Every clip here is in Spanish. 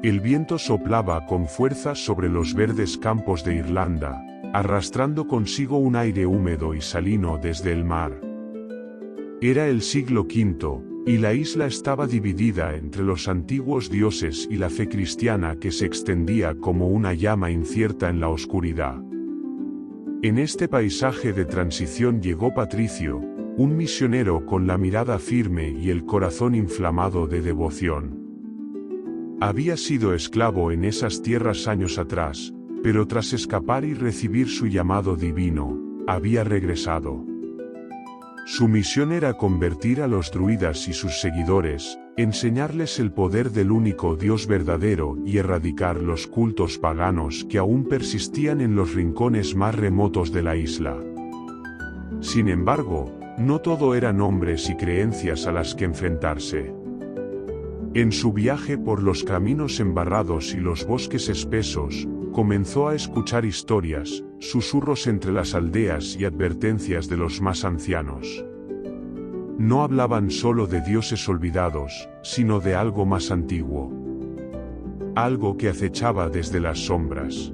El viento soplaba con fuerza sobre los verdes campos de Irlanda, arrastrando consigo un aire húmedo y salino desde el mar. Era el siglo V, y la isla estaba dividida entre los antiguos dioses y la fe cristiana que se extendía como una llama incierta en la oscuridad. En este paisaje de transición llegó Patricio, un misionero con la mirada firme y el corazón inflamado de devoción. Había sido esclavo en esas tierras años atrás, pero tras escapar y recibir su llamado divino, había regresado. Su misión era convertir a los druidas y sus seguidores, enseñarles el poder del único Dios verdadero y erradicar los cultos paganos que aún persistían en los rincones más remotos de la isla. Sin embargo, no todo eran nombres y creencias a las que enfrentarse. En su viaje por los caminos embarrados y los bosques espesos, comenzó a escuchar historias, susurros entre las aldeas y advertencias de los más ancianos. No hablaban solo de dioses olvidados, sino de algo más antiguo. Algo que acechaba desde las sombras.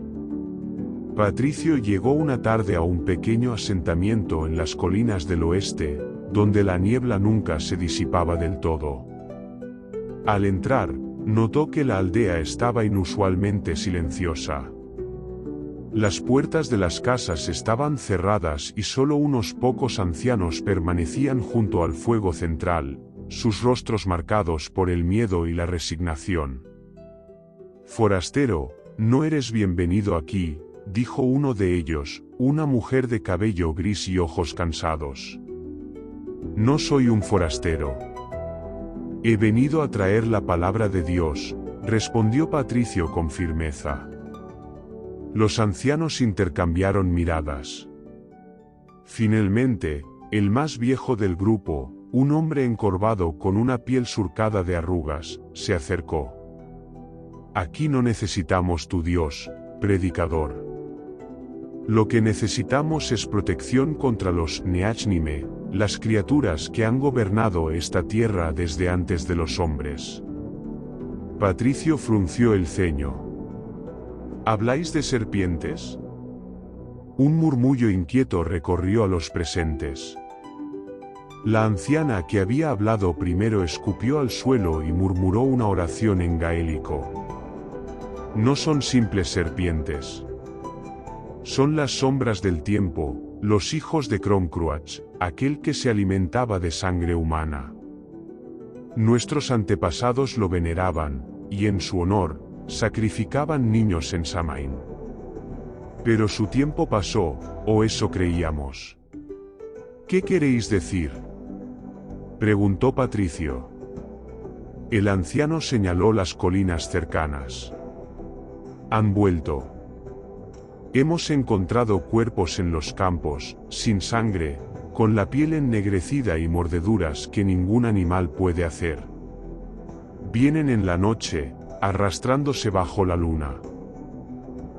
Patricio llegó una tarde a un pequeño asentamiento en las colinas del oeste, donde la niebla nunca se disipaba del todo. Al entrar, notó que la aldea estaba inusualmente silenciosa. Las puertas de las casas estaban cerradas y solo unos pocos ancianos permanecían junto al fuego central, sus rostros marcados por el miedo y la resignación. «Forastero, no eres bienvenido aquí», dijo uno de ellos, una mujer de cabello gris y ojos cansados. «No soy un forastero. He venido a traer la palabra de Dios», respondió Patricio con firmeza. Los ancianos intercambiaron miradas. Finalmente, el más viejo del grupo, un hombre encorvado con una piel surcada de arrugas, se acercó. «Aquí no necesitamos tu Dios, predicador. Lo que necesitamos es protección contra los Neachnime, las criaturas que han gobernado esta tierra desde antes de los hombres». Patricio frunció el ceño. «¿Habláis de serpientes?». Un murmullo inquieto recorrió a los presentes. La anciana que había hablado primero escupió al suelo y murmuró una oración en gaélico. «No son simples serpientes. Son las sombras del tiempo, los hijos de Cromcruach, aquel que se alimentaba de sangre humana. Nuestros antepasados lo veneraban, y en su honor, sacrificaban niños en Samain. Pero su tiempo pasó, o eso creíamos». «¿Qué queréis decir?», preguntó Patricio. El anciano señaló las colinas cercanas. «Han vuelto. Hemos encontrado cuerpos en los campos, sin sangre, con la piel ennegrecida y mordeduras que ningún animal puede hacer. Vienen en la noche, arrastrándose bajo la luna».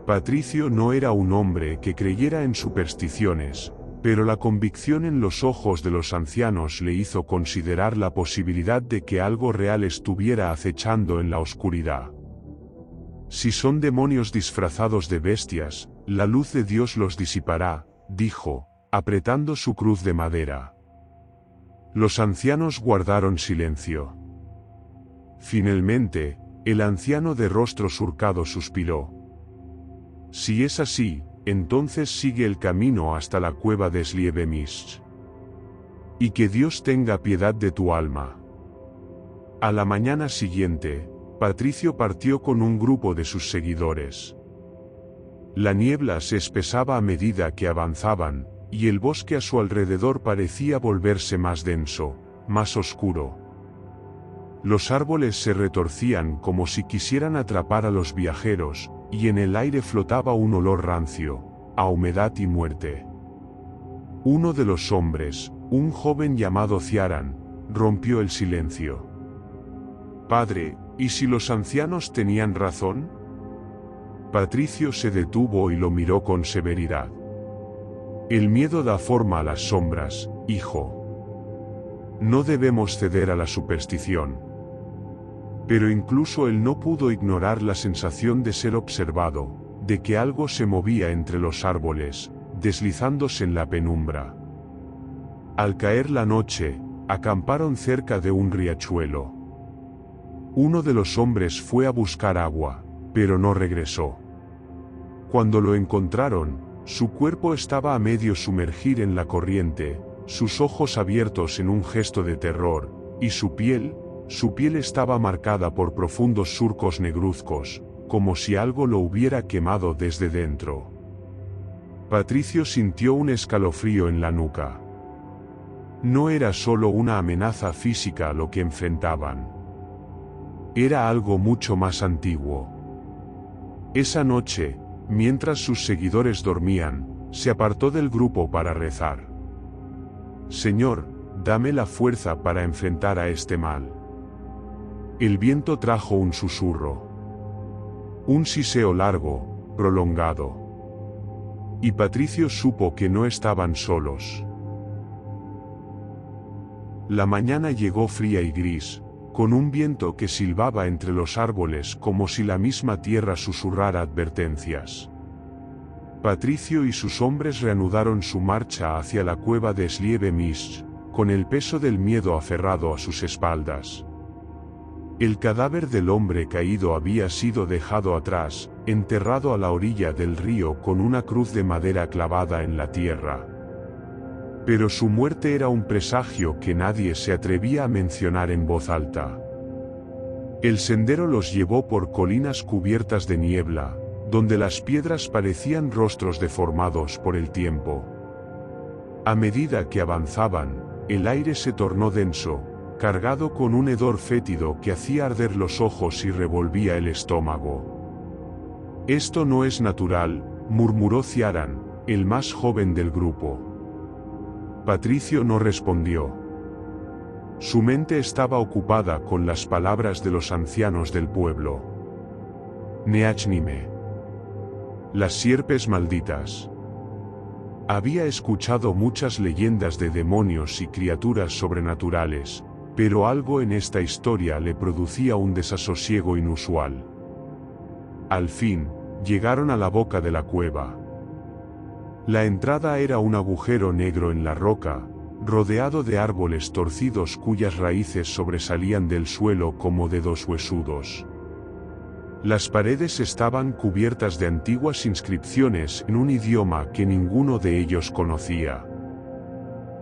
Patricio no era un hombre que creyera en supersticiones, pero la convicción en los ojos de los ancianos le hizo considerar la posibilidad de que algo real estuviera acechando en la oscuridad. «Si son demonios disfrazados de bestias, la luz de Dios los disipará», dijo, apretando su cruz de madera. Los ancianos guardaron silencio. Finalmente, el anciano de rostro surcado suspiró. «Si es así, entonces sigue el camino hasta la cueva de Sliebemist. Y que Dios tenga piedad de tu alma». A la mañana siguiente, Patricio partió con un grupo de sus seguidores. La niebla se espesaba a medida que avanzaban, y el bosque a su alrededor parecía volverse más denso, más oscuro. Los árboles se retorcían como si quisieran atrapar a los viajeros, y en el aire flotaba un olor rancio, a humedad y muerte. Uno de los hombres, un joven llamado Ciaran, rompió el silencio. «Padre, ¿y si los ancianos tenían razón?». Patricio se detuvo y lo miró con severidad. «El miedo da forma a las sombras, hijo. No debemos ceder a la superstición. Pero incluso él no pudo ignorar la sensación de ser observado, de que algo se movía entre los árboles, deslizándose en la penumbra. Al caer la noche, acamparon cerca de un riachuelo. Uno de los hombres fue a buscar agua, pero no regresó. Cuando lo encontraron, su cuerpo estaba a medio sumergir en la corriente, sus ojos abiertos en un gesto de terror, y su piel estaba marcada por profundos surcos negruzcos, como si algo lo hubiera quemado desde dentro. Patricio sintió un escalofrío en la nuca. No era solo una amenaza física lo que enfrentaban. Era algo mucho más antiguo. Esa noche, mientras sus seguidores dormían, se apartó del grupo para rezar. Señor, dame la fuerza para enfrentar a este mal. El viento trajo un susurro. Un siseo largo, prolongado. Y Patricio supo que no estaban solos. La mañana llegó fría y gris, con un viento que silbaba entre los árboles como si la misma tierra susurrara advertencias. Patricio y sus hombres reanudaron su marcha hacia la cueva de Slieve-Misch, con el peso del miedo aferrado a sus espaldas. El cadáver del hombre caído había sido dejado atrás, enterrado a la orilla del río con una cruz de madera clavada en la tierra. Pero su muerte era un presagio que nadie se atrevía a mencionar en voz alta. El sendero los llevó por colinas cubiertas de niebla, donde las piedras parecían rostros deformados por el tiempo. A medida que avanzaban, el aire se tornó denso, cargado con un hedor fétido que hacía arder los ojos y revolvía el estómago. Esto no es natural, murmuró Ciaran, el más joven del grupo. Patricio no respondió. Su mente estaba ocupada con las palabras de los ancianos del pueblo. Neachnime. Las sierpes malditas. Había escuchado muchas leyendas de demonios y criaturas sobrenaturales, pero algo en esta historia le producía un desasosiego inusual. Al fin, llegaron a la boca de la cueva. La entrada era un agujero negro en la roca, rodeado de árboles torcidos cuyas raíces sobresalían del suelo como dedos huesudos. Las paredes estaban cubiertas de antiguas inscripciones en un idioma que ninguno de ellos conocía.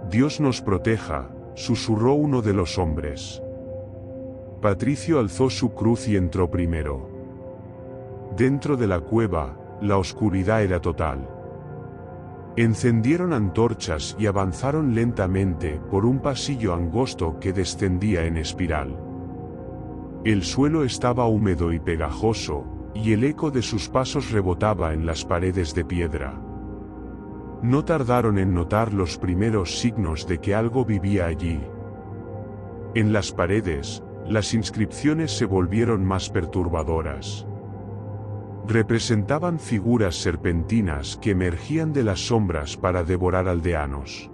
Dios nos proteja, susurró uno de los hombres. Patricio alzó su cruz y entró primero. Dentro de la cueva, la oscuridad era total. Encendieron antorchas y avanzaron lentamente por un pasillo angosto que descendía en espiral. El suelo estaba húmedo y pegajoso, y el eco de sus pasos rebotaba en las paredes de piedra. No tardaron en notar los primeros signos de que algo vivía allí. En las paredes, las inscripciones se volvieron más perturbadoras. Representaban figuras serpentinas que emergían de las sombras para devorar aldeanos.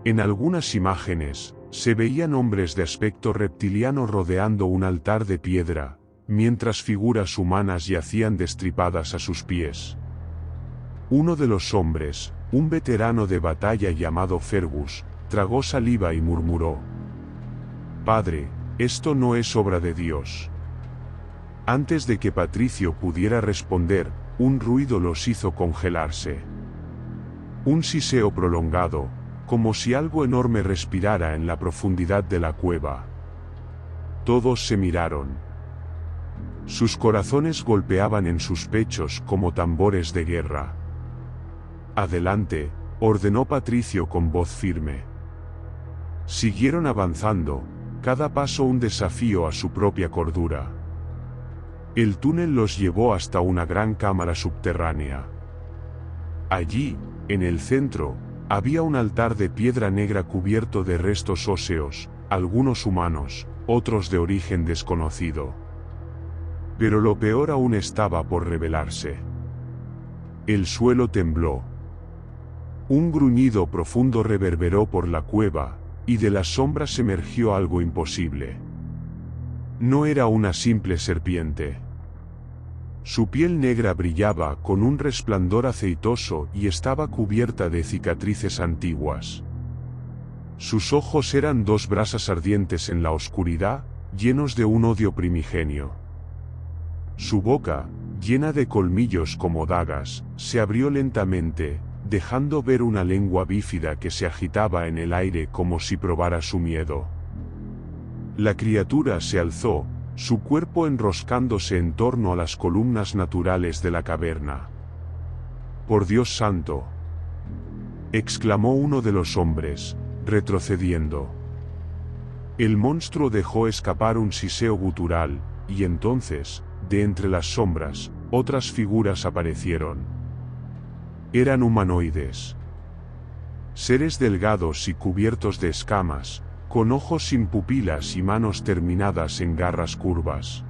En algunas imágenes, se veían hombres de aspecto reptiliano rodeando un altar de piedra, mientras figuras humanas yacían destripadas a sus pies. Uno de los hombres, un veterano de batalla llamado Fergus, tragó saliva y murmuró: «Padre, esto no es obra de Dios». Antes de que Patricio pudiera responder, un ruido los hizo congelarse. Un siseo prolongado, como si algo enorme respirara en la profundidad de la cueva. Todos se miraron. Sus corazones golpeaban en sus pechos como tambores de guerra. «Adelante», ordenó Patricio con voz firme. Siguieron avanzando, cada paso un desafío a su propia cordura. El túnel los llevó hasta una gran cámara subterránea. Allí, en el centro, había un altar de piedra negra cubierto de restos óseos, algunos humanos, otros de origen desconocido. Pero lo peor aún estaba por revelarse. El suelo tembló. Un gruñido profundo reverberó por la cueva, y de las sombras emergió algo imposible. No era una simple serpiente. Su piel negra brillaba con un resplandor aceitoso y estaba cubierta de cicatrices antiguas. Sus ojos eran dos brasas ardientes en la oscuridad, llenos de un odio primigenio. Su boca, llena de colmillos como dagas, se abrió lentamente, dejando ver una lengua bífida que se agitaba en el aire como si probara su miedo. La criatura se alzó, su cuerpo enroscándose en torno a las columnas naturales de la caverna. «¡Por Dios santo!», exclamó uno de los hombres, retrocediendo. El monstruo dejó escapar un siseo gutural, y entonces, de entre las sombras, otras figuras aparecieron. Eran humanoides. Seres delgados y cubiertos de escamas, con ojos sin pupilas y manos terminadas en garras curvas.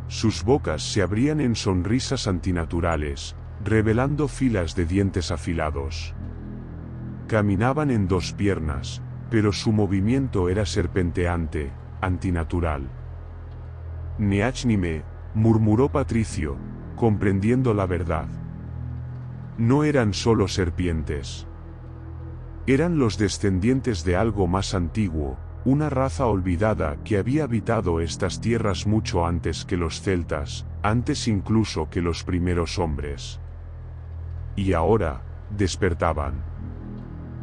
Sus bocas se abrían en sonrisas antinaturales, revelando filas de dientes afilados. Caminaban en dos piernas, pero su movimiento era serpenteante, antinatural. «Neachnime», murmuró Patricio, comprendiendo la verdad. No eran solo serpientes. Eran los descendientes de algo más antiguo, una raza olvidada que había habitado estas tierras mucho antes que los celtas, antes incluso que los primeros hombres. Y ahora, despertaban.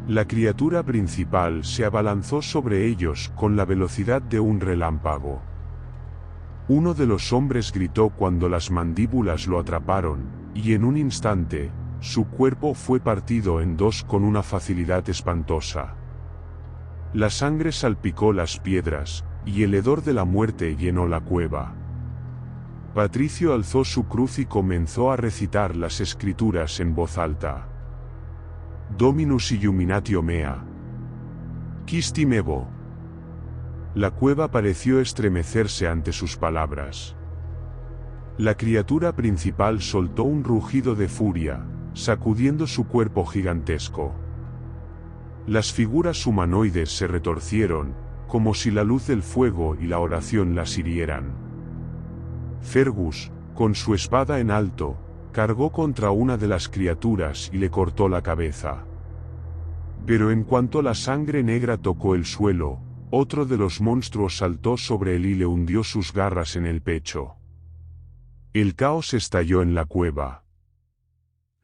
La criatura principal se abalanzó sobre ellos con la velocidad de un relámpago. Uno de los hombres gritó cuando las mandíbulas lo atraparon, y en un instante, su cuerpo fue partido en dos con una facilidad espantosa. La sangre salpicó las piedras, y el hedor de la muerte llenó la cueva. Patricio alzó su cruz y comenzó a recitar las escrituras en voz alta. «Dominus illuminatio mea. Quisti mevo». La cueva pareció estremecerse ante sus palabras. La criatura principal soltó un rugido de furia, sacudiendo su cuerpo gigantesco. Las figuras humanoides se retorcieron, como si la luz del fuego y la oración las hirieran. Fergus, con su espada en alto, cargó contra una de las criaturas y le cortó la cabeza. Pero en cuanto la sangre negra tocó el suelo, otro de los monstruos saltó sobre él y le hundió sus garras en el pecho. El caos estalló en la cueva.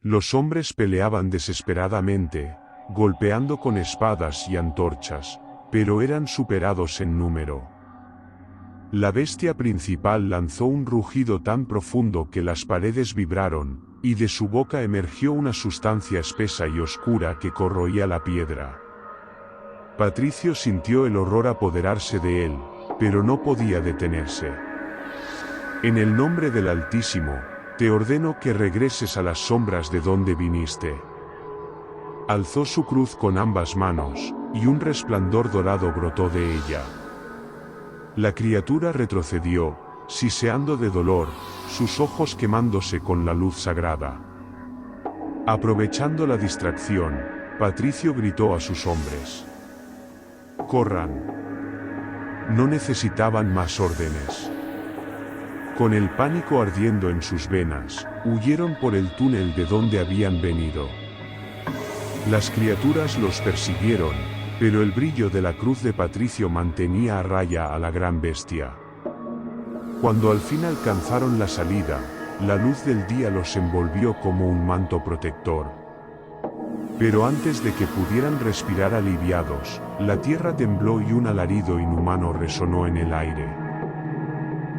Los hombres peleaban desesperadamente, golpeando con espadas y antorchas, pero eran superados en número. La bestia principal lanzó un rugido tan profundo que las paredes vibraron, y de su boca emergió una sustancia espesa y oscura que corroía la piedra. Patricio sintió el horror apoderarse de él, pero no podía detenerse. «En el nombre del Altísimo, te ordeno que regreses a las sombras de donde viniste». Alzó su cruz con ambas manos, y un resplandor dorado brotó de ella. La criatura retrocedió, siseando de dolor, sus ojos quemándose con la luz sagrada. Aprovechando la distracción, Patricio gritó a sus hombres. «¡Corran!». No necesitaban más órdenes. Con el pánico ardiendo en sus venas, huyeron por el túnel de donde habían venido. Las criaturas los persiguieron, pero el brillo de la cruz de Patricio mantenía a raya a la gran bestia. Cuando al fin alcanzaron la salida, la luz del día los envolvió como un manto protector. Pero antes de que pudieran respirar aliviados, la tierra tembló y un alarido inhumano resonó en el aire.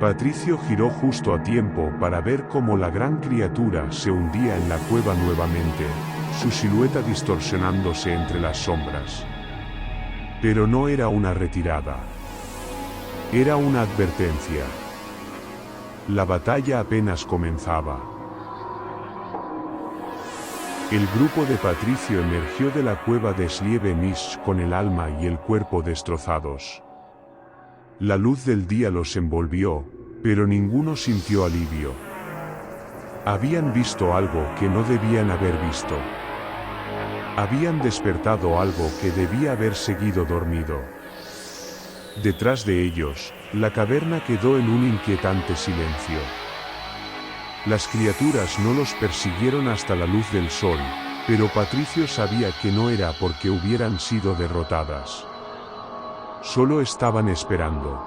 Patricio giró justo a tiempo para ver cómo la gran criatura se hundía en la cueva nuevamente, su silueta distorsionándose entre las sombras. Pero no era una retirada. Era una advertencia. La batalla apenas comenzaba. El grupo de Patricio emergió de la cueva de Slieve-Mish con el alma y el cuerpo destrozados. La luz del día los envolvió, pero ninguno sintió alivio. Habían visto algo que no debían haber visto. Habían despertado algo que debía haber seguido dormido. Detrás de ellos, La caverna quedó en un inquietante silencio. Las criaturas no los persiguieron hasta la luz del sol, pero Patricio sabía que no era porque hubieran sido derrotadas. Solo estaban esperando.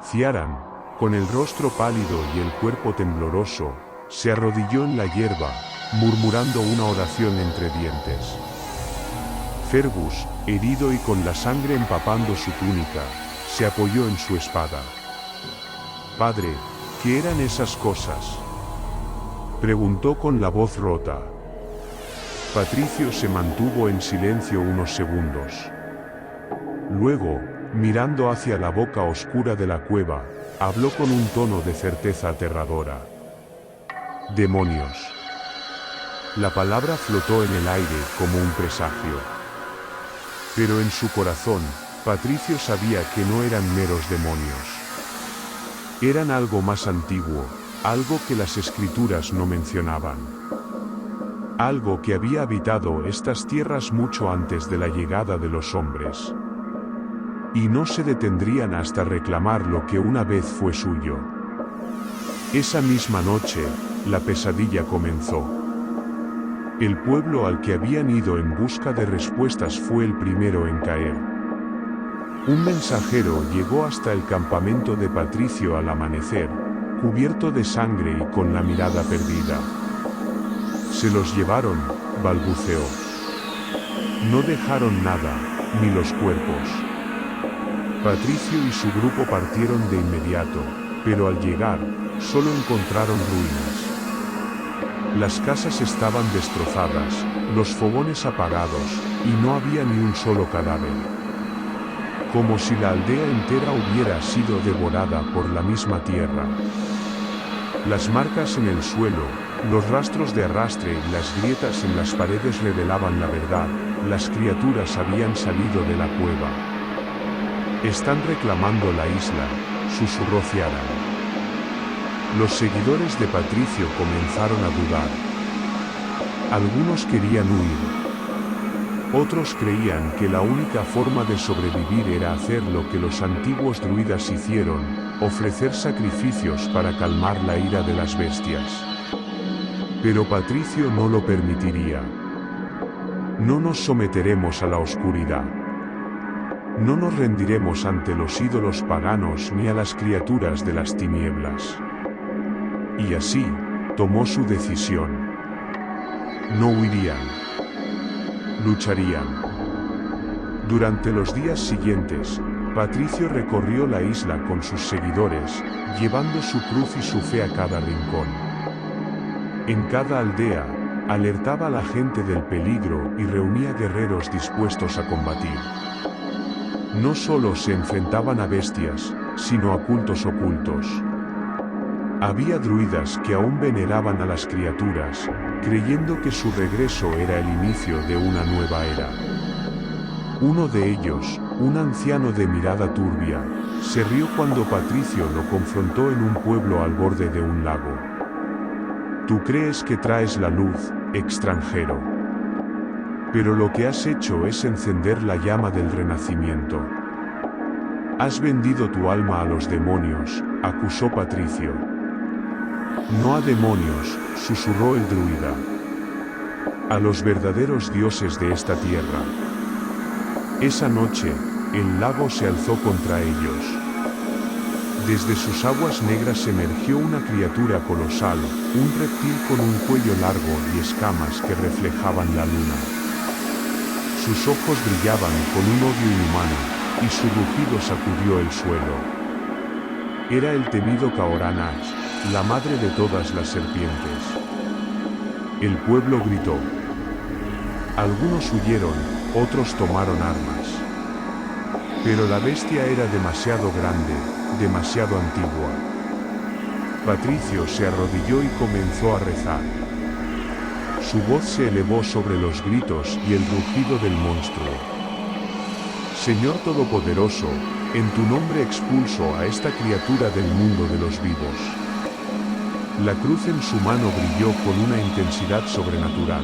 Ciaran, con el rostro pálido y el cuerpo tembloroso, se arrodilló en la hierba, murmurando una oración entre dientes. Fergus, herido y con la sangre empapando su túnica, se apoyó en su espada. «Padre, ¿qué eran esas cosas?», preguntó con la voz rota. Patricio se mantuvo en silencio unos segundos. Luego, mirando hacia la boca oscura de la cueva, habló con un tono de certeza aterradora. «Demonios». La palabra flotó en el aire como un presagio. Pero en su corazón, Patricio sabía que no eran meros demonios. Eran algo más antiguo, algo que las escrituras no mencionaban. Algo que había habitado estas tierras mucho antes de la llegada de los hombres. Y no se detendrían hasta reclamar lo que una vez fue suyo. Esa misma noche, la pesadilla comenzó. El pueblo al que habían ido en busca de respuestas fue el primero en caer. Un mensajero llegó hasta el campamento de Patricio al amanecer, cubierto de sangre y con la mirada perdida. «Se los llevaron», balbuceó. «No dejaron nada, ni los cuerpos». Patricio y su grupo partieron de inmediato, pero al llegar, solo encontraron ruinas. Las casas estaban destrozadas, los fogones apagados, y no había ni un solo cadáver. Como si la aldea entera hubiera sido devorada por la misma tierra. Las marcas en el suelo, los rastros de arrastre y las grietas en las paredes revelaban la verdad: las criaturas habían salido de la cueva. «Están reclamando la isla», susurró Ciaran. Los seguidores de Patricio comenzaron a dudar. Algunos querían huir. Otros creían que la única forma de sobrevivir era hacer lo que los antiguos druidas hicieron: ofrecer sacrificios para calmar la ira de las bestias. Pero Patricio no lo permitiría. «No nos someteremos a la oscuridad. No nos rendiremos ante los ídolos paganos ni a las criaturas de las tinieblas». Y así, tomó su decisión. No huirían. Lucharían. Durante los días siguientes, Patricio recorrió la isla con sus seguidores, llevando su cruz y su fe a cada rincón. En cada aldea, alertaba a la gente del peligro y reunía guerreros dispuestos a combatir. No solo se enfrentaban a bestias, sino a cultos ocultos. Había druidas que aún veneraban a las criaturas, creyendo que su regreso era el inicio de una nueva era. Uno de ellos, un anciano de mirada turbia, se rió cuando Patricio lo confrontó en un pueblo al borde de un lago. «Tú crees que traes la luz, extranjero. Pero lo que has hecho es encender la llama del renacimiento. Has vendido tu alma a los demonios», acusó Patricio. «No a demonios», susurró el druida. «A los verdaderos dioses de esta tierra». Esa noche, el lago se alzó contra ellos. Desde sus aguas negras emergió una criatura colosal, un reptil con un cuello largo y escamas que reflejaban la luna. Sus ojos brillaban con un odio inhumano, y su rugido sacudió el suelo. Era el temido Caoranash, la madre de todas las serpientes. El pueblo gritó. Algunos huyeron, otros tomaron armas. Pero la bestia era demasiado grande, demasiado antigua. Patricio se arrodilló y comenzó a rezar. Su voz se elevó sobre los gritos y el rugido del monstruo. «Señor Todopoderoso, en tu nombre expulso a esta criatura del mundo de los vivos». La cruz en su mano brilló con una intensidad sobrenatural.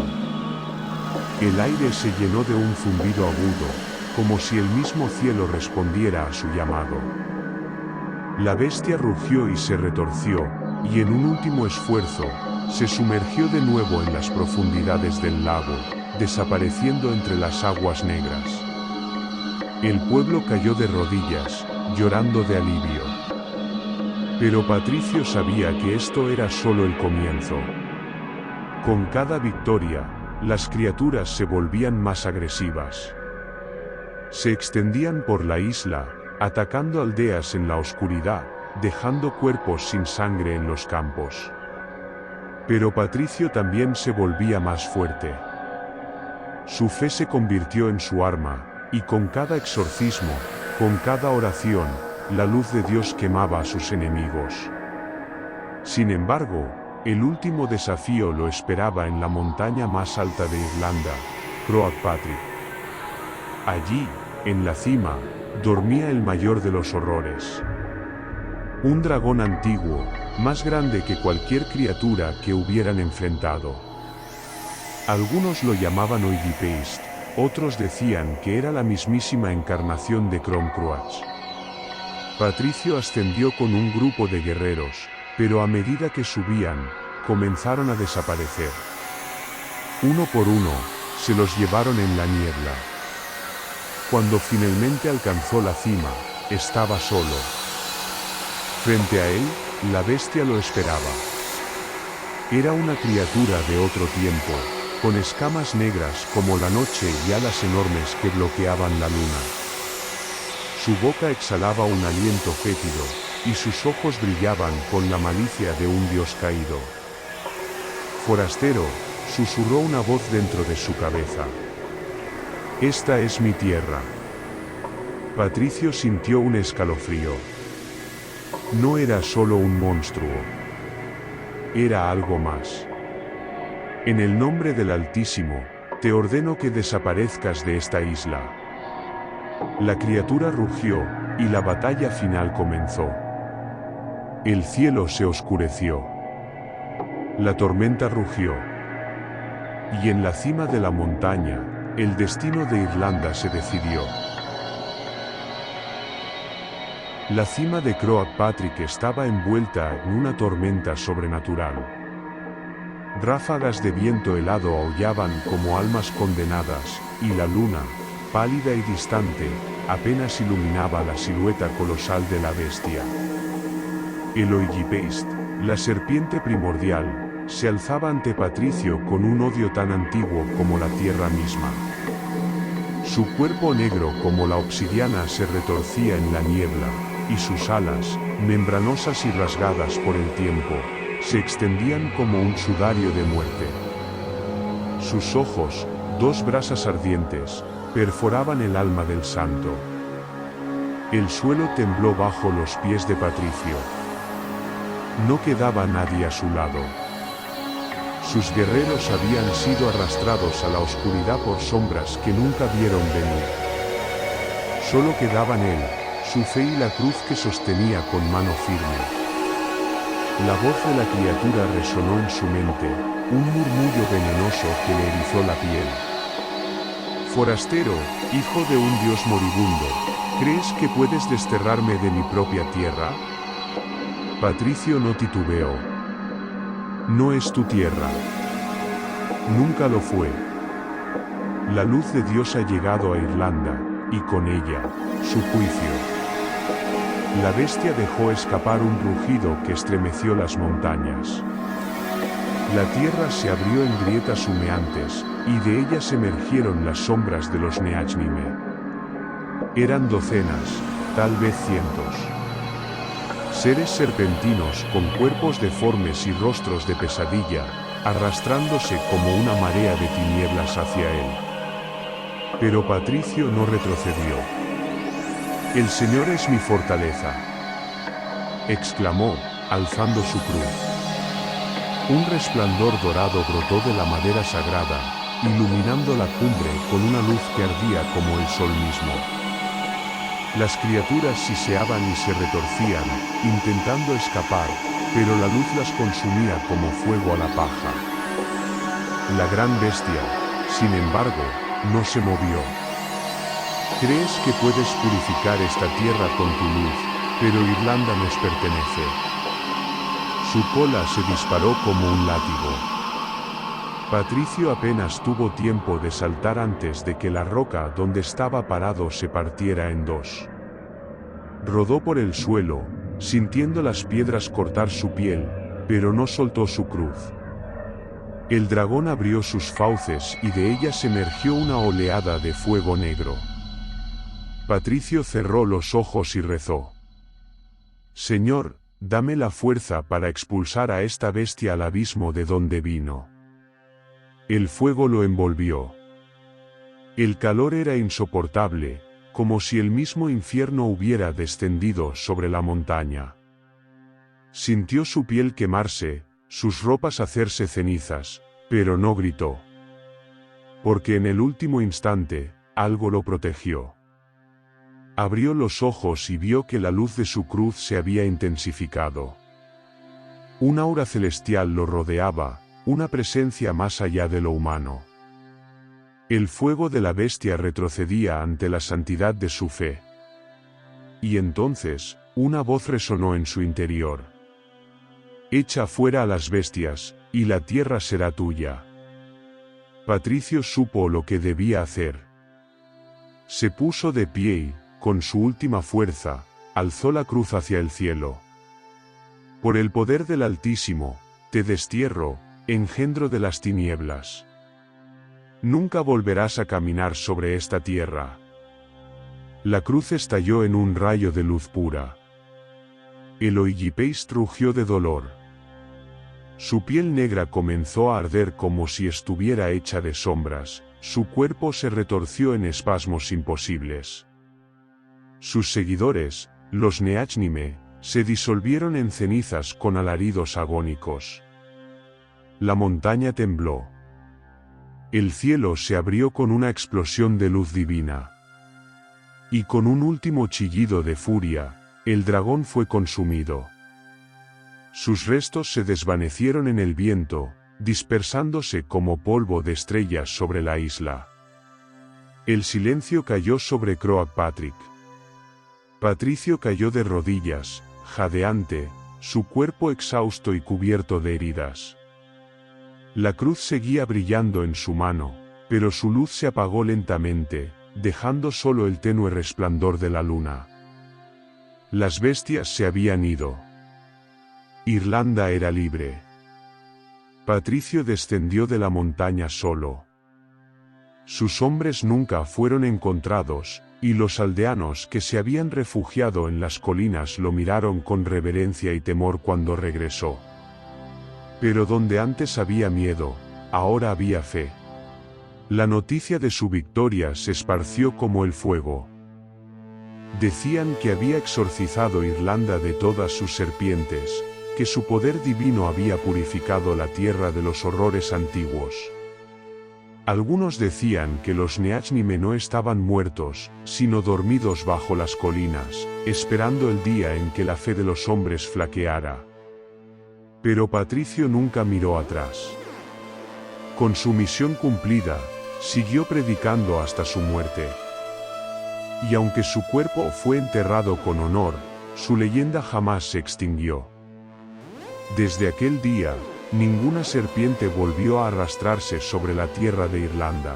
El aire se llenó de un zumbido agudo, como si el mismo cielo respondiera a su llamado. La bestia rugió y se retorció, y en un último esfuerzo, se sumergió de nuevo en las profundidades del lago, desapareciendo entre las aguas negras. El pueblo cayó de rodillas, llorando de alivio. Pero Patricio sabía que esto era solo el comienzo. Con cada victoria, las criaturas se volvían más agresivas. Se extendían por la isla, atacando aldeas en la oscuridad, dejando cuerpos sin sangre en los campos. Pero Patricio también se volvía más fuerte. Su fe se convirtió en su arma, y con cada exorcismo, con cada oración, la luz de Dios quemaba a sus enemigos. Sin embargo, el último desafío lo esperaba en la montaña más alta de Irlanda, Croagh Patrick. Allí, en la cima, dormía el mayor de los horrores. Un dragón antiguo, más grande que cualquier criatura que hubieran enfrentado. Algunos lo llamaban Oigipeist, otros decían que era la mismísima encarnación de Cronkrach. Patricio ascendió con un grupo de guerreros, pero a medida que subían, comenzaron a desaparecer. Uno por uno, se los llevaron en la niebla. Cuando finalmente alcanzó la cima, estaba solo. Frente a él, la bestia lo esperaba. Era una criatura de otro tiempo, con escamas negras como la noche y alas enormes que bloqueaban la luna. Su boca exhalaba un aliento fétido, y sus ojos brillaban con la malicia de un dios caído. Forastero, susurró una voz dentro de su cabeza. Esta es mi tierra. Patricio sintió un escalofrío. No era solo un monstruo. Era algo más. En el nombre del Altísimo, te ordeno que desaparezcas de esta isla. La criatura rugió, y la batalla final comenzó. El cielo se oscureció. La tormenta rugió. Y en la cima de la montaña, el destino de Irlanda se decidió. La cima de Croagh Patrick estaba envuelta en una tormenta sobrenatural. Ráfagas de viento helado aullaban como almas condenadas, y la luna, pálida y distante, apenas iluminaba la silueta colosal de la bestia. El Oigipeist, la serpiente primordial, se alzaba ante Patricio con un odio tan antiguo como la tierra misma. Su cuerpo negro como la obsidiana se retorcía en la niebla, y sus alas, membranosas y rasgadas por el tiempo, se extendían como un sudario de muerte. Sus ojos, dos brasas ardientes, perforaban el alma del santo. El suelo tembló bajo los pies de Patricio. No quedaba nadie a su lado. Sus guerreros habían sido arrastrados a la oscuridad por sombras que nunca vieron venir. Solo quedaban él, su fe y la cruz que sostenía con mano firme. La voz de la criatura resonó en su mente, un murmullo venenoso que le erizó la piel. Forastero, hijo de un dios moribundo, ¿crees que puedes desterrarme de mi propia tierra? Patricio no titubeó. No es tu tierra. Nunca lo fue. La luz de Dios ha llegado a Irlanda, y con ella, su juicio. La bestia dejó escapar un rugido que estremeció las montañas. La tierra se abrió en grietas humeantes, y de ellas emergieron las sombras de los Neachnime. Eran docenas, tal vez cientos. Seres serpentinos con cuerpos deformes y rostros de pesadilla, arrastrándose como una marea de tinieblas hacia él. Pero Patricio no retrocedió. El Señor es mi fortaleza, exclamó, alzando su cruz. Un resplandor dorado brotó de la madera sagrada, iluminando la cumbre con una luz que ardía como el sol mismo. Las criaturas siseaban y se retorcían, intentando escapar, pero la luz las consumía como fuego a la paja. La gran bestia, sin embargo, no se movió. ¿Crees que puedes purificar esta tierra con tu luz, pero Irlanda nos pertenece. Su cola se disparó como un látigo. Patricio apenas tuvo tiempo de saltar antes de que la roca donde estaba parado se partiera en dos. Rodó por el suelo, sintiendo las piedras cortar su piel, pero no soltó su cruz. El dragón abrió sus fauces y de ellas emergió una oleada de fuego negro. Patricio cerró los ojos y rezó. Señor, dame la fuerza para expulsar a esta bestia al abismo de donde vino. El fuego lo envolvió. El calor era insoportable, como si el mismo infierno hubiera descendido sobre la montaña. Sintió su piel quemarse, sus ropas hacerse cenizas, pero no gritó. Porque en el último instante, algo lo protegió. Abrió los ojos y vio que la luz de su cruz se había intensificado. Un aura celestial lo rodeaba, una presencia más allá de lo humano. El fuego de la bestia retrocedía ante la santidad de su fe. Y entonces, una voz resonó en su interior. Echa fuera a las bestias, y la tierra será tuya. Patricio supo lo que debía hacer. Se puso de pie y, con su última fuerza, alzó la cruz hacia el cielo. Por el poder del Altísimo, te destierro, engendro de las tinieblas. Nunca volverás a caminar sobre esta tierra. La cruz estalló en un rayo de luz pura. El Ollipéis rugió de dolor. Su piel negra comenzó a arder como si estuviera hecha de sombras, su cuerpo se retorció en espasmos imposibles. Sus seguidores, los Neachnime, se disolvieron en cenizas con alaridos agónicos. La montaña tembló. El cielo se abrió con una explosión de luz divina. Y con un último chillido de furia, el dragón fue consumido. Sus restos se desvanecieron en el viento, dispersándose como polvo de estrellas sobre la isla. El silencio cayó sobre Croagh Patrick. Patricio cayó de rodillas, jadeante, su cuerpo exhausto y cubierto de heridas. La cruz seguía brillando en su mano, pero su luz se apagó lentamente, dejando solo el tenue resplandor de la luna. Las bestias se habían ido. Irlanda era libre. Patricio descendió de la montaña solo. Sus hombres nunca fueron encontrados, y los aldeanos que se habían refugiado en las colinas lo miraron con reverencia y temor cuando regresó. Pero donde antes había miedo, ahora había fe. La noticia de su victoria se esparció como el fuego. Decían que había exorcizado Irlanda de todas sus serpientes, que su poder divino había purificado la tierra de los horrores antiguos. Algunos decían que los Neachnime no estaban muertos, sino dormidos bajo las colinas, esperando el día en que la fe de los hombres flaqueara. Pero Patricio nunca miró atrás. Con su misión cumplida, siguió predicando hasta su muerte. Y aunque su cuerpo fue enterrado con honor, su leyenda jamás se extinguió. Desde aquel día, ninguna serpiente volvió a arrastrarse sobre la tierra de Irlanda.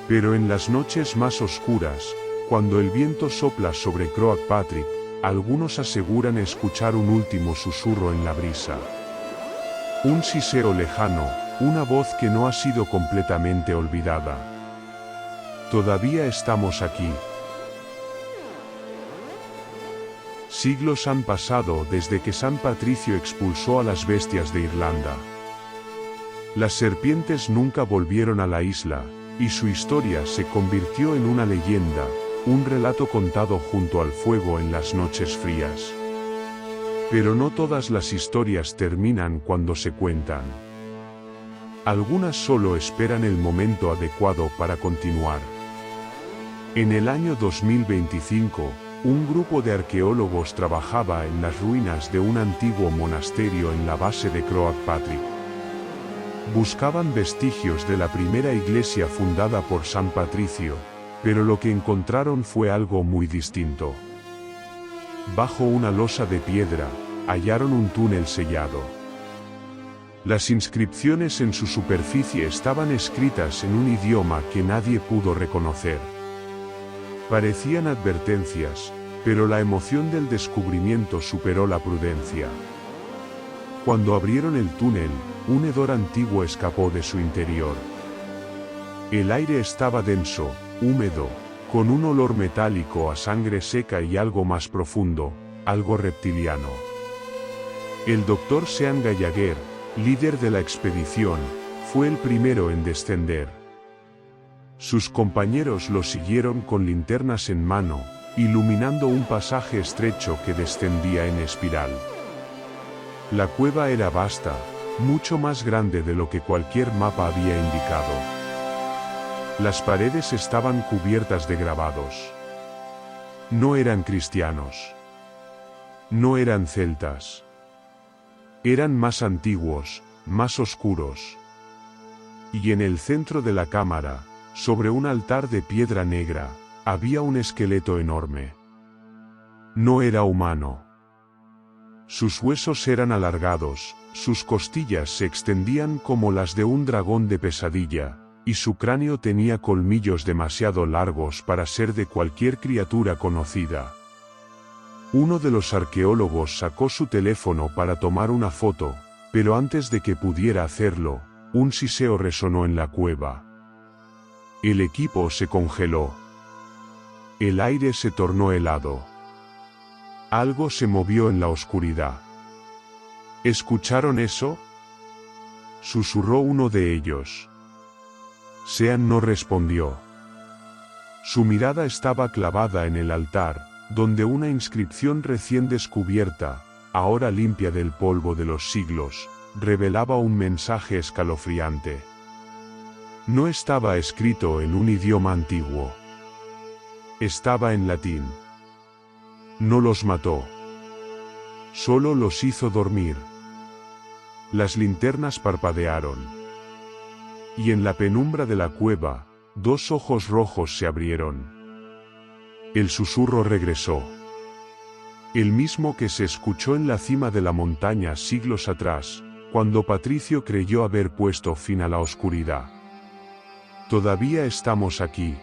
Pero en las noches más oscuras, cuando el viento sopla sobre Croagh Patrick, algunos aseguran escuchar un último susurro en la brisa. Un siseo lejano, una voz que no ha sido completamente olvidada. Todavía estamos aquí. Siglos han pasado desde que San Patricio expulsó a las bestias de Irlanda. Las serpientes nunca volvieron a la isla, y su historia se convirtió en una leyenda, un relato contado junto al fuego en las noches frías. Pero no todas las historias terminan cuando se cuentan. Algunas solo esperan el momento adecuado para continuar. En el año 2025, un grupo de arqueólogos trabajaba en las ruinas de un antiguo monasterio en la base de Croagh Patrick. Buscaban vestigios de la primera iglesia fundada por San Patricio, pero lo que encontraron fue algo muy distinto. Bajo una losa de piedra, hallaron un túnel sellado. Las inscripciones en su superficie estaban escritas en un idioma que nadie pudo reconocer. Parecían advertencias, pero la emoción del descubrimiento superó la prudencia. Cuando abrieron el túnel, un hedor antiguo escapó de su interior. El aire estaba denso, húmedo, con un olor metálico a sangre seca y algo más profundo, algo reptiliano. El Dr. Sean Gallagher, líder de la expedición, fue el primero en descender. Sus compañeros lo siguieron con linternas en mano, iluminando un pasaje estrecho que descendía en espiral. La cueva era vasta, mucho más grande de lo que cualquier mapa había indicado. Las paredes estaban cubiertas de grabados. No eran cristianos. No eran celtas. Eran más antiguos, más oscuros. Y en el centro de la cámara, sobre un altar de piedra negra, había un esqueleto enorme. No era humano. Sus huesos eran alargados, sus costillas se extendían como las de un dragón de pesadilla, y su cráneo tenía colmillos demasiado largos para ser de cualquier criatura conocida. Uno de los arqueólogos sacó su teléfono para tomar una foto, pero antes de que pudiera hacerlo, un siseo resonó en la cueva. El equipo se congeló. El aire se tornó helado. Algo se movió en la oscuridad. ¿Escucharon eso?, susurró uno de ellos. Sean no respondió. Su mirada estaba clavada en el altar, donde una inscripción recién descubierta, ahora limpia del polvo de los siglos, revelaba un mensaje escalofriante. No estaba escrito en un idioma antiguo. Estaba en latín. No los mató. Solo los hizo dormir. Las linternas parpadearon. Y en la penumbra de la cueva, dos ojos rojos se abrieron. El susurro regresó. El mismo que se escuchó en la cima de la montaña siglos atrás, cuando Patricio creyó haber puesto fin a la oscuridad. Todavía estamos aquí,